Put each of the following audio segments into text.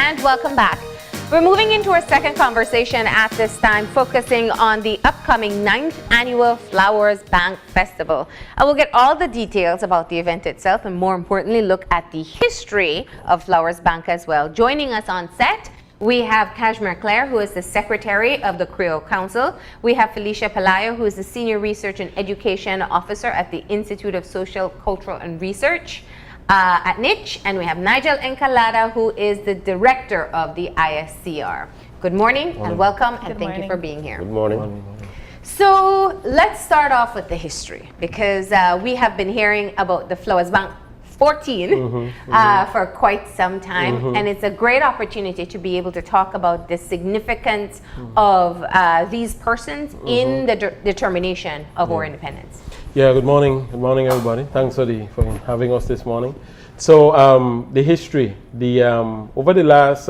and welcome back. We're moving into our second conversation at this time, focusing on the upcoming 9th Annual Flowers Bank Festival. I will get all the details about the event itself and more importantly look at the history of Flowers Bank as well. Joining us on set, we have Clare, who is the Secretary of the Kriol Council. We have Phylisha, Pelayo, who is the Senior Research and Education Officer at the Institute of Social, Cultural and Research at NICH. And we have Nigel Encalada, who is the Director of the ISCR. Good morning and welcome, and thank you for being here. Good morning. So let's start off with the history, because we have been hearing about the Flowers Bank 14 for quite some time, and it's a great opportunity to be able to talk about the significance of these persons in the determination of our independence. Yeah, good morning everybody. Thanks for having us this morning. So the history, over the last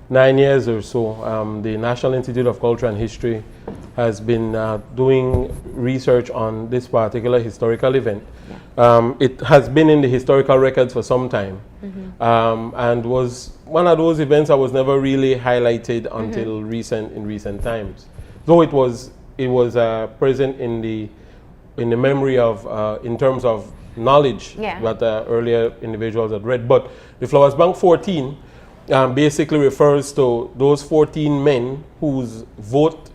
9 years or so, the National Institute of Culture and History has been doing research on this particular historical event. It has been in the historical records for some time, and was one of those events that was never really highlighted until recent times. Though it was present in the memory of in terms of knowledge that earlier individuals had read. But the Flowers Bank 14 basically refers to those 14 men whose vote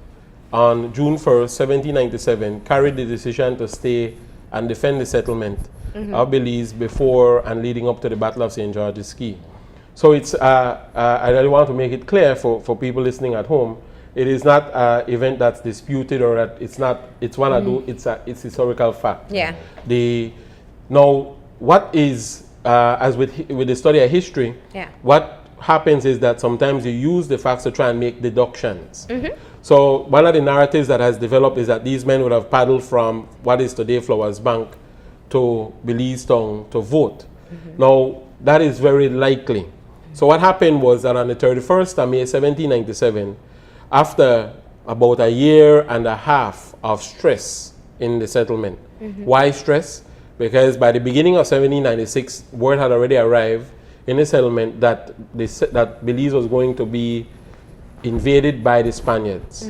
on June 1st, 1797 carried the decision to stay and defend the settlement of Belize before and leading up to the Battle of St. George's Key. So it's I really want to make it clear for people listening at home, it is not an event that's disputed, or that it's one of those, it's historical fact. Yeah. Now what is as with the study of history, what happens is that sometimes you use the facts to try and make deductions. So one of the narratives that has developed is that these men would have paddled from what is today Flowers Bank to Belize Town to vote. Now that is very likely. So what happened was that on the 31st of May 1797, after about a year and a half of stress in the settlement. Why stress? Because by the beginning of 1796, word had already arrived in the settlement that Belize was going to be invaded by the Spaniards,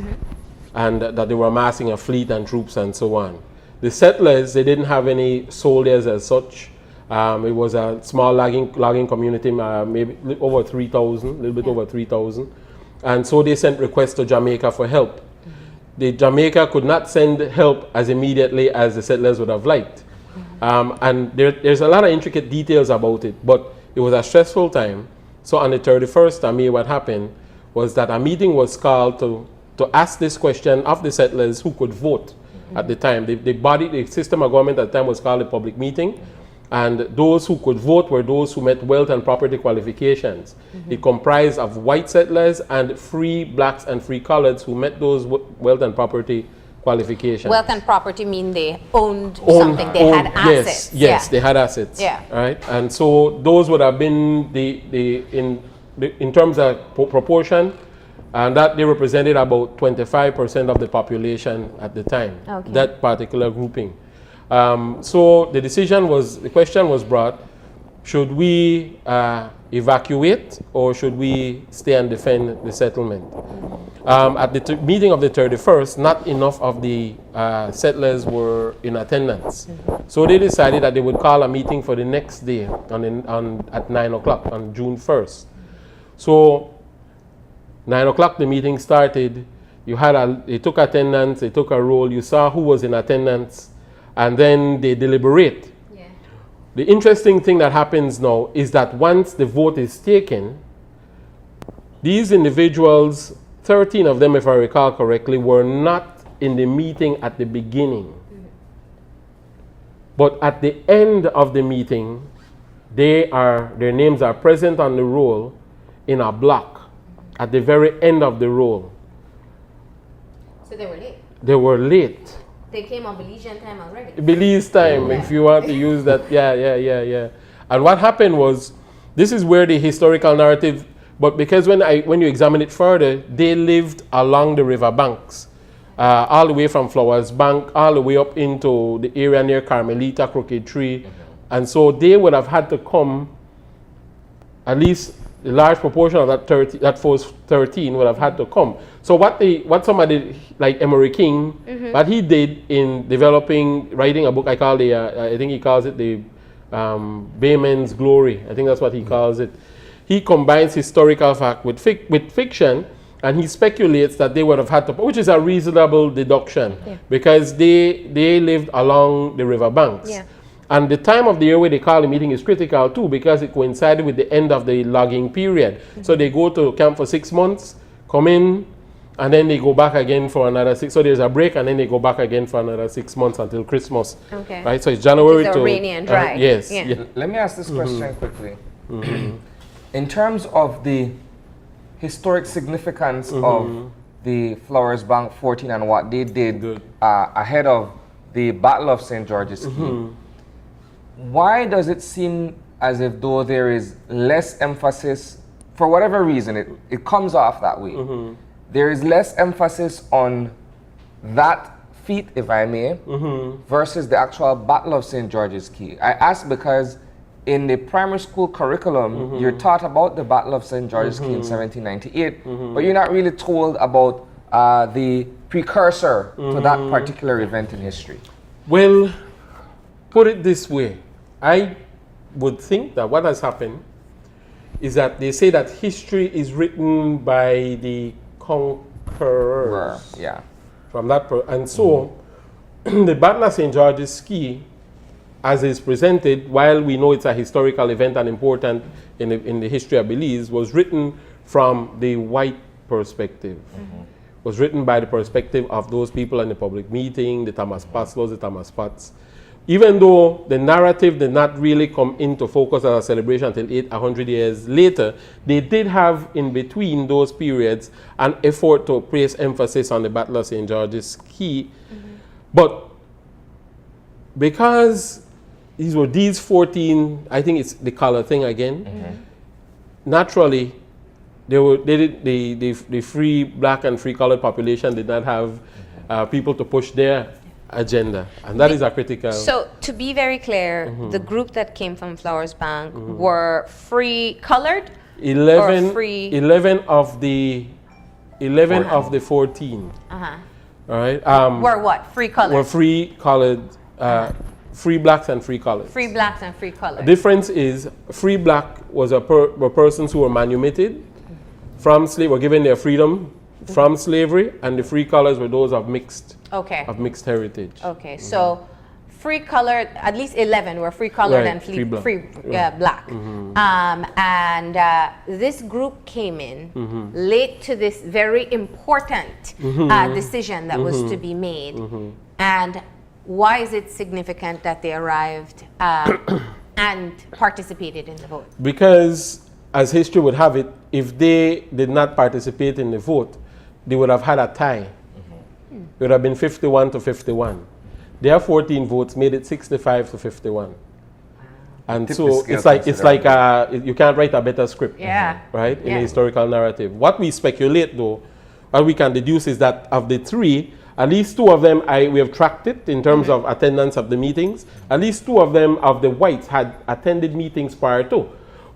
and that they were amassing a fleet and troops and so on. The settlers, they didn't have any soldiers as such. It was a small logging community, maybe over 3,000, a little bit over 3,000. And so they sent requests to Jamaica for help. The Jamaica could not send help as immediately as the settlers would have liked. And there's a lot of intricate details about it, but it was a stressful time. So on the 31st of May, what happened was that a meeting was called to ask this question of the settlers who could vote at the time. The system of government at the time was called a public meeting, and those who could vote were those who met wealth and property qualifications. It comprised of white settlers and free blacks and free coloreds who met those wealth and property qualifications. Wealth and property mean they owned something, they had assets. Yes, they had assets. Yeah. Right? And so those would have been in terms of proportion, and that they represented about 25% of the population at the time, that particular grouping. So the question was brought, should we evacuate or should we stay and defend the settlement? At the meeting of the 31st, not enough of the settlers were in attendance. So they decided that they would call a meeting for the next day at 9 o'clock on June 1st. So 9 o'clock the meeting started. They took attendance, they took a roll, you saw who was in attendance, and then they deliberate. The interesting thing that happens now is that once the vote is taken, these individuals, 13 of them if I recall correctly, were not in the meeting at the beginning. But at the end of the meeting, their names are present on the roll in a block at the very end of the roll. So they were late? They were late. They came on Belizean time already. Belize time, if you want to use that. Yeah. And what happened was, this is where the historical narrative, but because when you examine it further, they lived along the river banks, all the way from Flowers Bank, all the way up into the area near Carmelita, Crooked Tree. And so they would have had to come at least the large proportion of that first 13 would have had to come. So what somebody like Emery King, what he did in writing a book, I think he calls it the Bayman's Glory. I think that's what he calls it. He combines historical fact with fiction, and he speculates that they would have had to, which is a reasonable deduction, because they lived along the river banks. Yeah. And the time of the year where they call the meeting is critical too, because it coincided with the end of the logging period. So they go to camp for 6 months, come in, and then they go back again for another 6. So there's a break, and then they go back again for another 6 months until Christmas. Okay. Right. So it's January to rainy and dry. Yes. Yeah. Yeah. Let me ask this question quickly. In terms of the historic significance of the Flowers Bank 14 and what they did ahead of the Battle of St. George's Key, why does it seem as if though there is less emphasis, for whatever reason, it comes off that way, there is less emphasis on that feat, if I may, versus the actual Battle of St. George's Key? I ask because in the primary school curriculum, you're taught about the Battle of St. George's Key in 1798, but you're not really told about the precursor to that particular event in history. Well, put it this way. I would think that what has happened is that they say that history is written by the conquerors. Yeah. From that, and so the Battle of St. George's Key, as is presented, while we know it's a historical event and important in the history of Belize, was written from the white perspective. Was written by the perspective of those people in the public meeting, the Thomas Paslows, the Thomas Potts. Even though the narrative did not really come into focus as a celebration until 100 years later, they did have in between those periods an effort to place emphasis on the Battle of St. George's Key. But because these 14, I think it's the color thing again, naturally, the free black and free colored population did not have people to push their agenda, and that is a critical. So to be very clear, the group that came from Flowers Bank were free colored? 11 of the 14. Uh-huh. All right. Were what? Free colored? Were free colored, free blacks and free colored. Free blacks and free colored. The difference is free black was were persons who were manumitted from slave, were given their freedom from slavery, and the free colors were those of mixed heritage. Okay, so free colored, at least 11 were free colored and free black. And this group came in late to this very important decision that was to be made. And why is it significant that they arrived and participated in the vote? Because, as history would have it, if they did not participate in the vote, they would have had a tie. It would have been 51 to 51. Their 14 votes made it 65 to 51. And so it's like you can't write a better script, right? In a historical narrative. What we speculate, though, what we can deduce is that of the three, at least two of them, we have tracked it in terms of attendance of the meetings. At least two of them, of the whites, had attended meetings prior to.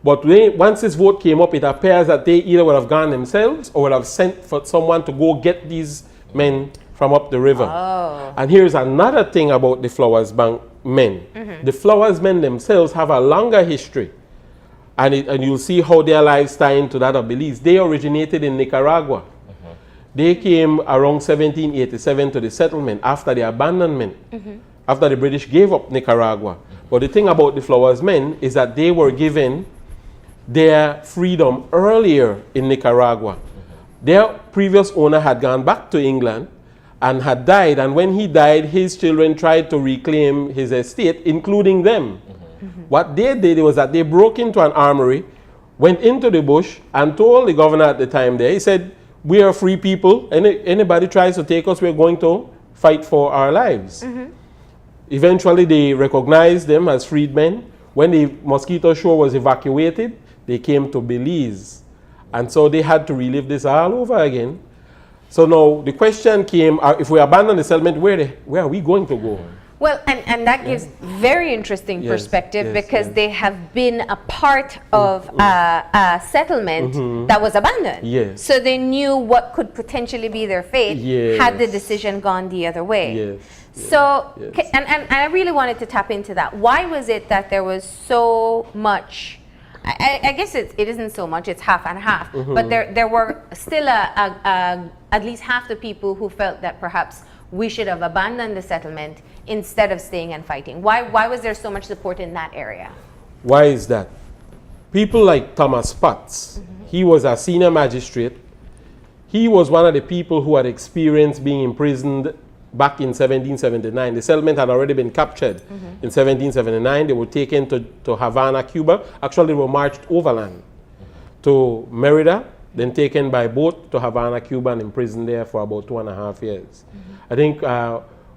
But once this vote came up, it appears that they either would have gone themselves or would have sent for someone to go get these men from up the river. And here's another thing about the Flowers Bank men. The Flowers men themselves have a longer history. And you'll see how their lives tie into that of Belize. They originated in Nicaragua. They came around 1787 to the settlement after the abandonment, after the British gave up Nicaragua. But the thing about the Flowers men is that they were given their freedom earlier in Nicaragua. Their previous owner had gone back to England and had died, and when he died, his children tried to reclaim his estate, including them. What they did was that they broke into an armory, went into the bush, and told the governor at the time there, he said, "We are free people. Anybody tries to take us, we're going to fight for our lives." Eventually, they recognized them as freedmen. When the Mosquito Shore was evacuated, they came to Belize. And so they had to relive this all over again. So now the question came, if we abandon the settlement, where are we going to go? Well, and that gives very interesting Yes, perspective yes, because yes. they have been a part of a settlement that was abandoned. Yes. So they knew what could potentially be their fate had the Yes. decision gone the other way. Yes. So, yes. and I really wanted to tap into that. Why was it that there was so much? I guess it isn't so much, it's half and half, but there were still at least half the people who felt that perhaps we should have abandoned the settlement instead of staying and fighting. Why was there so much support in that area? Why is that? People like Thomas Potts, he was a senior magistrate. He was one of the people who had experienced being imprisoned back in 1779. The settlement had already been captured in 1779. They were taken to Havana, Cuba. Actually, they were marched overland to Merida, then taken by boat to Havana, Cuba, and imprisoned there for about 2.5 years. I think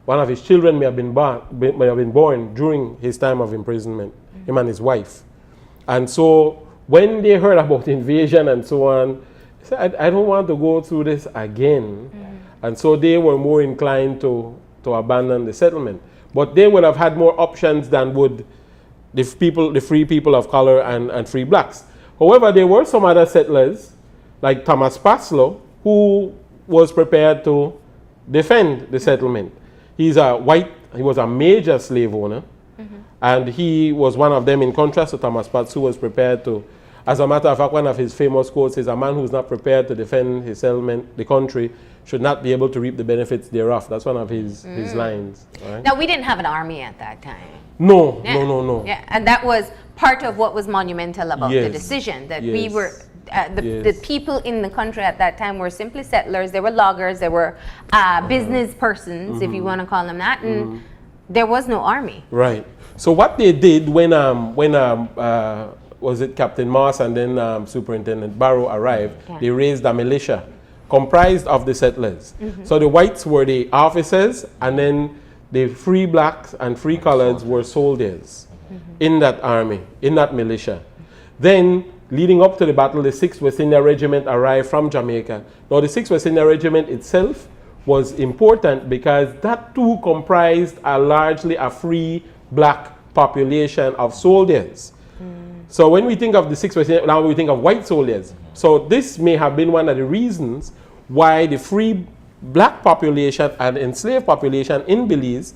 one of his children may have been born during his time of imprisonment, him and his wife. And so when they heard about invasion and so on, they said, I don't want to go through this again. And so they were more inclined to abandon the settlement. But they would have had more options than would the free people of color and free blacks. However, there were some other settlers, like Thomas Paslow, who was prepared to defend the settlement. He was a major slave owner, and he was one of them, in contrast to Thomas Potts, who was prepared to. As a matter of fact, one of his famous quotes is, a man who's not prepared to defend his settlement, the country, should not be able to reap the benefits thereof. That's one of his lines. Right? Now, we didn't have an army at that time. No. Yeah, and that was part of what was monumental about the decision, that we were, the people in the country at that time were simply settlers, they were loggers, they were business persons, if you want to call them that, and there was no army. Right. So what they did when was it Captain Moss and then Superintendent Barrow arrived, they raised a militia comprised of the settlers. So the whites were the officers, and then the free blacks and free coloreds were soldiers in that army, in that militia. Then, leading up to the battle, the 6th West India Regiment arrived from Jamaica. Now, the 6th West India Regiment itself was important because that too comprised largely a free black population of soldiers. So when we think of the 6th West India, now we think of white soldiers. So this may have been one of the reasons why the free black population and enslaved population in Belize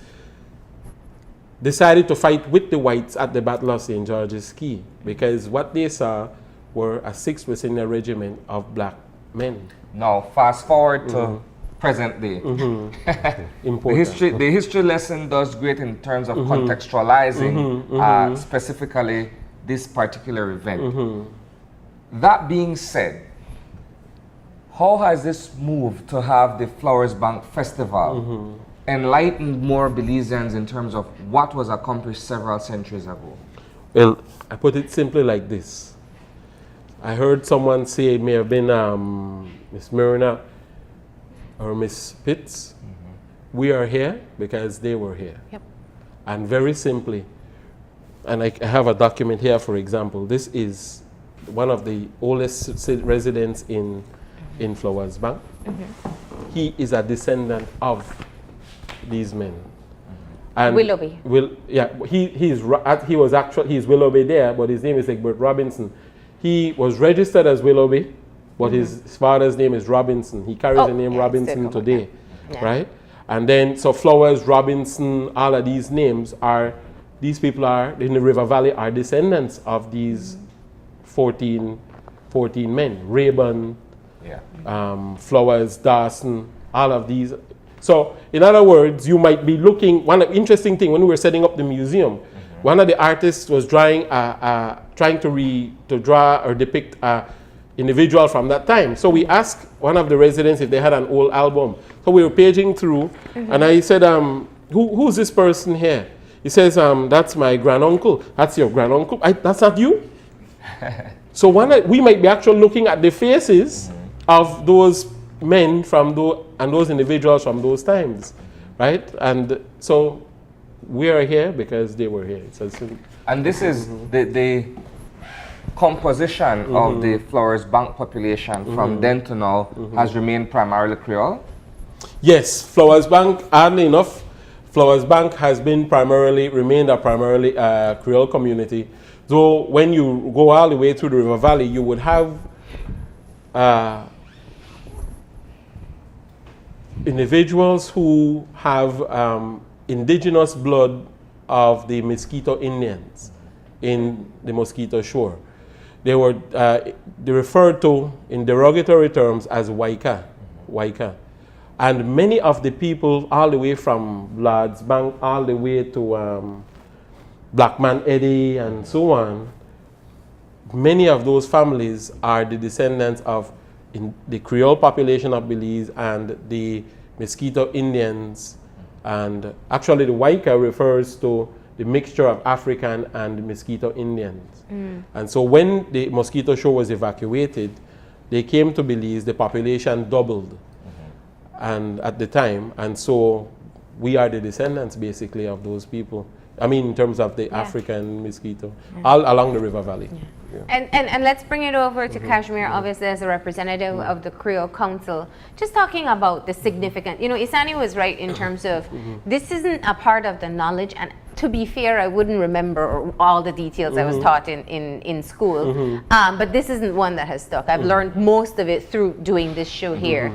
decided to fight with the whites at the Battle of St. George's Key, because what they saw were a 6th West India Regiment of black men. Now, fast forward to present day. The history lesson does great in terms of contextualizing specifically this particular event. That being said, how has this move to have the Flowers Bank Festival enlightened more Belizeans in terms of what was accomplished several centuries ago? Well, I put it simply like this. I heard someone say, it may have been Miss Myrna or Miss Pitts, we are here because they were here. Yep. And very simply, and I have a document here, for example, this is one of the oldest residents in Flowers Bank. He is a descendant of these men. And Willoughby. He's Willoughby there, but his name is Egbert Robinson. He was registered as Willoughby, but his father's name is Robinson. He carries the name Robinson today, right? And then, so Flowers, Robinson, all of these names these people are, in the River Valley, are descendants of these 14 men. Rayburn, Flowers, Dawson, all of these. So, in other words, you might be looking, one interesting thing, when we were setting up the museum, one of the artists was trying to draw or depict an individual from that time. So we asked one of the residents if they had an old album. So we were paging through, and I said, who's this person here? He says, that's my granduncle. That's your granduncle? That's not you? So we might be actually looking at the faces of those men from those individuals from those times, right? And so we are here because they were here. And this is the composition of the Flowers Bank population from then to now has remained primarily Creole? Yes, Flowers Bank, oddly enough, Flowers Bank has been remained a primarily Creole community. Though when you go all the way through the River Valley, you would have individuals who have indigenous blood of the Mosquito Indians in the Mosquito Shore. They were they referred to in derogatory terms as Waika. And many of the people, all the way from Lord's Bank, all the way to Blackman Eddy and so on, many of those families are the descendants of the Creole population of Belize and the Mosquito Indians. And actually the Waika refers to the mixture of African and Mosquito Indians. And so when the Mosquito Shore was evacuated, they came to Belize, the population doubled and at the time, and so we are the descendants basically of those people. I mean, in terms of the African mosquito, all along the River Valley. And let's bring it over to Kashmir, obviously as a representative of the Creole Council. Just talking about the significant, Isani was right in terms of this isn't a part of the knowledge, and to be fair, I wouldn't remember all the details I was taught in school, but this isn't one that has stuck. I've learned most of it through doing this show here.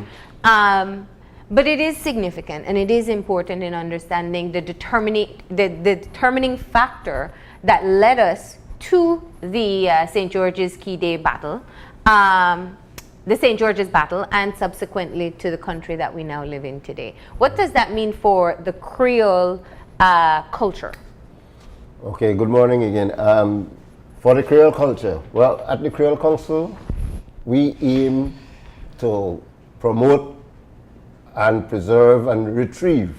But it is significant, and it is important in understanding the determining factor that led us to the St. George's Key Day battle, the St. George's battle, and subsequently to the country that we now live in today. What does that mean for the Creole culture? Okay, good morning again. For the Creole culture, well, at the Creole Council, we aim to promote and preserve and retrieve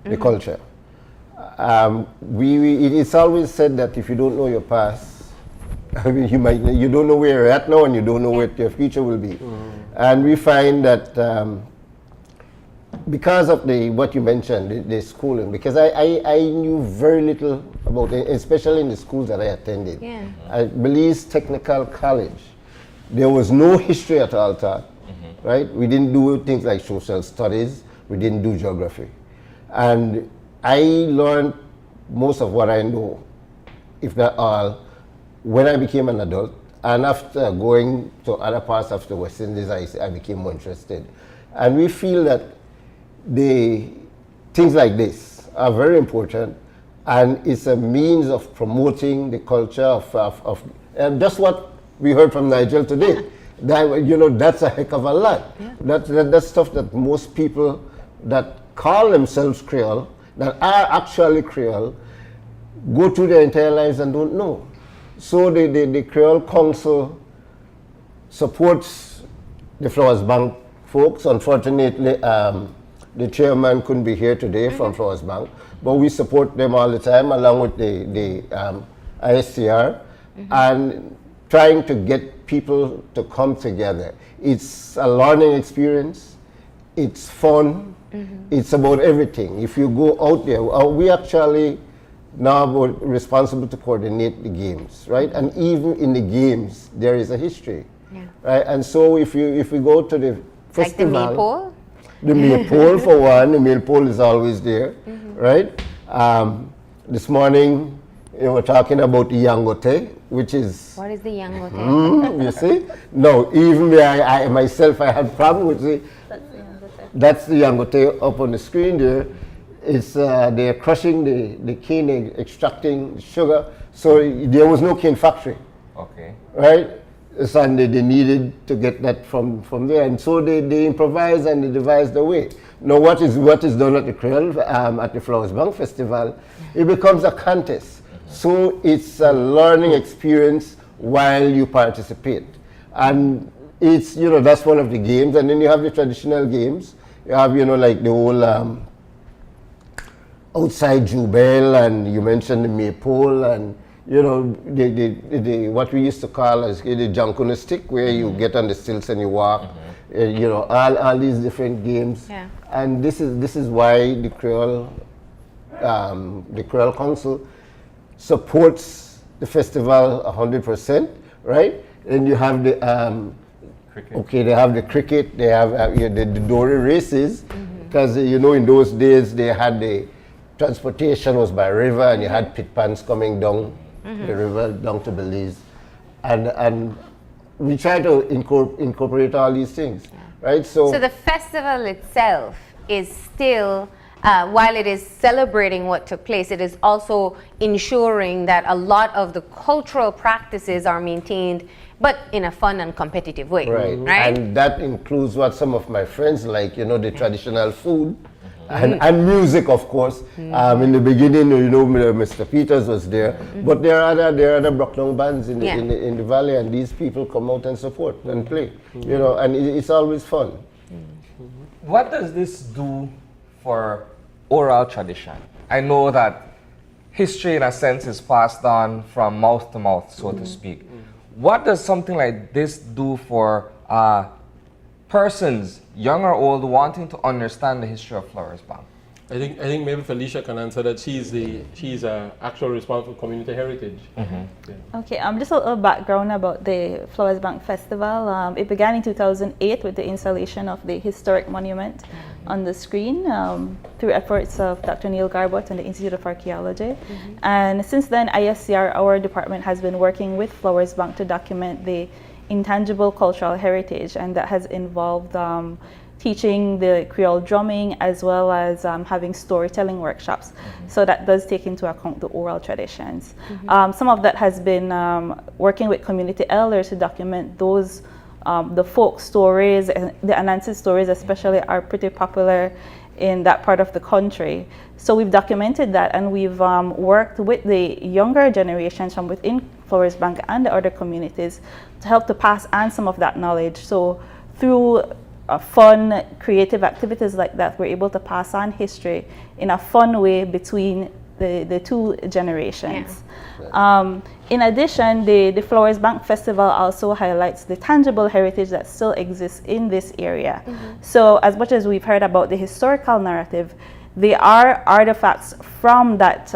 the culture. It's always said that if you don't know your past, I mean, you don't know where you're at now, and you don't know what your future will be. And we find that because of what you mentioned, the schooling, because I knew very little about it, especially in the schools that I attended. At Belize Technical College, there was no history at all taught. Right? We didn't do things like social studies. We didn't do geography. And I learned most of what I know, if not all, when I became an adult. And after going to other parts of the West Indies, I became more interested. And we feel that things like this are very important, and it's a means of promoting the culture of and just what we heard from Nigel today. That's a heck of a lot. That's stuff that most people that call themselves Creole, that are actually Creole, go through their entire lives and don't know. So the Creole Council supports the Flowers Bank folks. Unfortunately, the chairman couldn't be here today from Flowers Bank, but we support them all the time along with the ISCR and trying to get people to come together. It's a learning experience, it's fun, it's about everything. If you go out there, we actually now are responsible to coordinate the games, right? And even in the games, there is a history, right? And so if we go to the festival, like the maypole? The maypole for one, the maypole is always there, right? This morning, we're talking about the Yangote, which is... What is the Yangote? You see? No, even me, I myself, I had problem with it. That's the Yangote up on the screen there. It's they're crushing the cane, extracting sugar. So there was no cane factory. Okay. Right? So and they needed to get that from there. And so they improvised and they devised a way. Now what is done at the Kriol, at the Flowers Bank Festival, it becomes a contest. So it's a learning experience while you participate. And it's, that's one of the games. And then you have the traditional games. You have, like the whole outside jubel, and you mentioned the maypole, and, the what we used to call as the jankuna stick, where you get on the stilts and you walk, all these different games. Yeah. And this is why the Creole Council supports the festival 100%, right? And you have the cricket. Okay, they have the cricket, they have the dory races, because in those days they had the transportation was by river, and you had pit pans coming down the river down to Belize, and we try to incorporate all these things, right? So the festival itself is still, while it is celebrating what took place, it is also ensuring that a lot of the cultural practices are maintained, but in a fun and competitive way. Right? And that includes what some of my friends like, the traditional food. And music, of course. In the beginning, Mr. Peters was there, but there are other Brockdown bands in the valley, and these people come out and support and play. And it's always fun. What does this do for oral tradition? I know that history, in a sense, is passed on from mouth to mouth, so to speak. What does something like this do for persons, young or old, wanting to understand the history of Flowers Bank? I think maybe Phylisha can answer that. She's actual responsible for community heritage. Okay, just a little background about the Flowers Bank Festival. It began in 2008 with the installation of the historic monument on the screen through efforts of Dr. Neil Garbott and the Institute of Archaeology. And since then, ISCR, our department, has been working with Flowers Bank to document the intangible cultural heritage, and that has involved teaching the Kriol drumming as well as having storytelling workshops. So that does take into account the oral traditions. Some of that has been working with community elders to document those, the folk stories, and the Anansi stories especially are pretty popular in that part of the country. So we've documented that, and we've worked with the younger generations from within Flowers Bank and the other communities to help to pass on some of that knowledge. So through fun, creative activities like that, we're able to pass on history in a fun way between the two generations. In addition, the Flowers Bank Festival also highlights the tangible heritage that still exists in this area. So as much as we've heard about the historical narrative, there are artifacts from that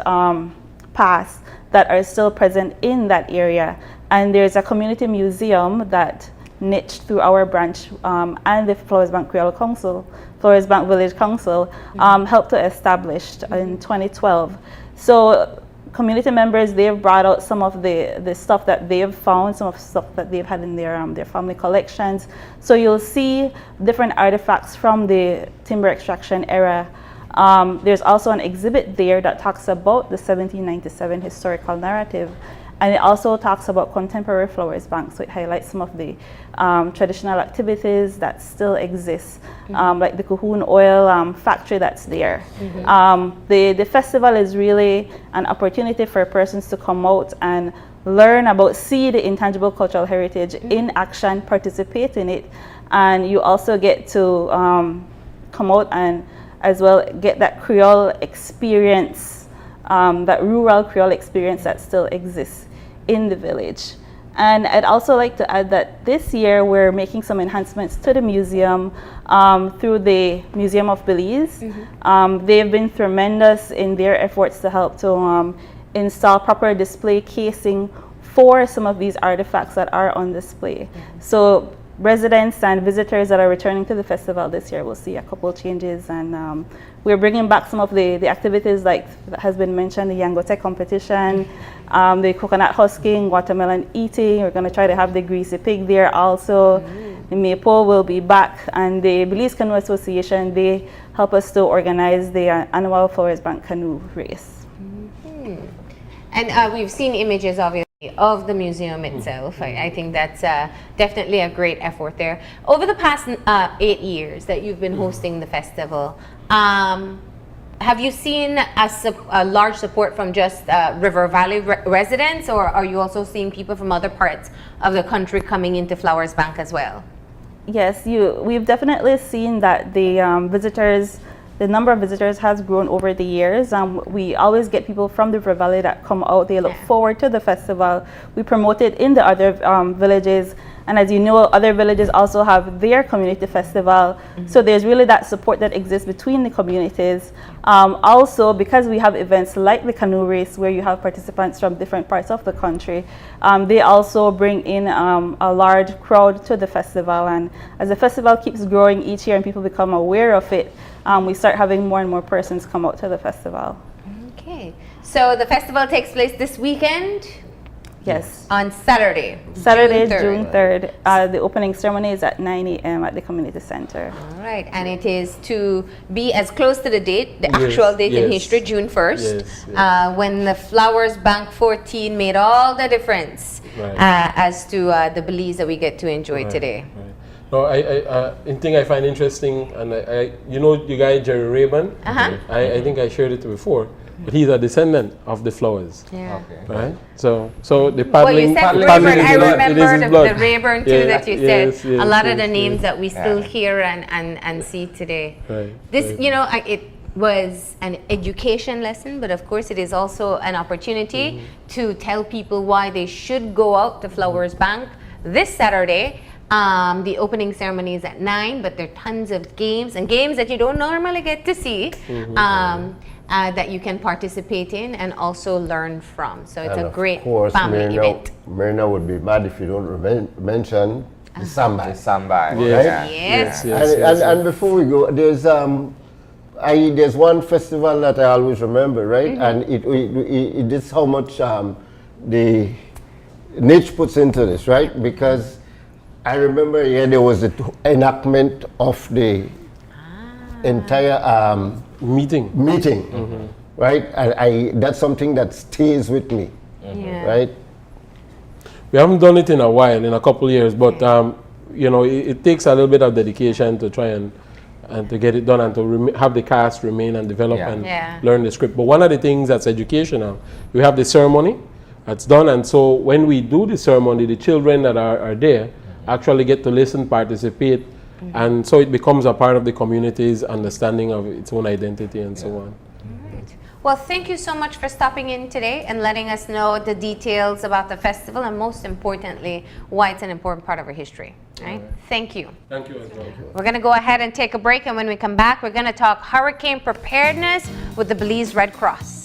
past that are still present in that area. And there's a community museum that NICH, through our branch, and the Flowers Bank Kriol Council, Flowers Bank Village Council, helped to establish in 2012. So community members, they've brought out some of the stuff that they've found, some of the stuff that they've had in their family collections. So you'll see different artifacts from the timber extraction era. There's also an exhibit there that talks about the 1797 historical narrative. And it also talks about contemporary Flowers Bank, so it highlights some of the traditional activities that still exist, like the Cahoon oil factory that's there. The festival is really an opportunity for persons to come out and learn about, see the intangible cultural heritage in action, participate in it, and you also get to come out and as well get that Kriol experience, that rural Kriol experience that still exists in the village. And I'd also like to add that this year we're making some enhancements to the museum through the Museum of Belize. They've been tremendous in their efforts to help to install proper display casing for some of these artifacts that are on display. So residents and visitors that are returning to the festival this year will see a couple changes, and we're bringing back some of the activities like that has been mentioned, the Yangote competition, the coconut husking, watermelon eating. We're going to try to have the greasy pig there also. The Maple will be back, and the Belize Canoe Association, they help us to organize the annual Flowers Bank canoe race. And we've seen images obviously of the museum itself. I think that's definitely a great effort there. Over the past 8 years that you've been hosting the festival, have you seen a large support from just River Valley residents, or are you also seeing people from other parts of the country coming into Flowers Bank as well? Yes, we've definitely seen that the number of visitors has grown over the years. We always get people from the River Valley that come out. They look forward to the festival. We promote it in the other villages. And as you know, other villages also have their community festival. So there's really that support that exists between the communities. Also, because we have events like the canoe race where you have participants from different parts of the country, they also bring in a large crowd to the festival. And as the festival keeps growing each year and people become aware of it, we start having more and more persons come out to the festival. Okay. So the festival takes place this weekend Yes. on Saturday. Saturday, June June 3rd. The opening ceremony is at 9 a.m. at the community center. All right, and it is to be as close to the date, the actual date in history, June 1st, when the Flowers Bank 14 made all the difference as to the Belize that we get to enjoy today. Right. No, I think I find interesting, and you know the guy Jerry Rayburn. I think I shared it before, but he's a descendant of the Flowers. Yeah. Okay. Right. So the paddling. Well, you said paddling Rayburn. is I blood. It is remember his the blood. Rayburn too that you said. Yes, a lot of the yes, names that we still hear and see today. Right. This, you know, it was an education lesson, but of course it is also an opportunity to tell people why they should go out to Flowers Bank this Saturday. The opening ceremony is at 9, but there are tons of games that you don't normally get to see that you can participate in and also learn from. So it's And a great of course, family event. Myrna would be mad if you don't mention the Samba. The Samba. Yes. And before we go, there's one festival that I always remember, right? And it is how much the NICH puts into this, right? Because I remember there was the enactment of the entire meeting, right? And that's something that stays with me, right? We haven't done it in a while, in a couple of years, but you know, it takes a little bit of dedication to try and to get it done and to have the cast remain and develop and learn the script. But one of the things that's educational, we have the ceremony that's done, and so when we do the ceremony, the children that are there actually get to listen, participate, and so it becomes a part of the community's understanding of its own identity and so on. Well, thank you so much for stopping in today and letting us know the details about the festival and most importantly, why it's an important part of our history. Right? Thank you. Thank you as well. We're going to go ahead and take a break, and when we come back, we're going to talk hurricane preparedness with the Belize Red Cross.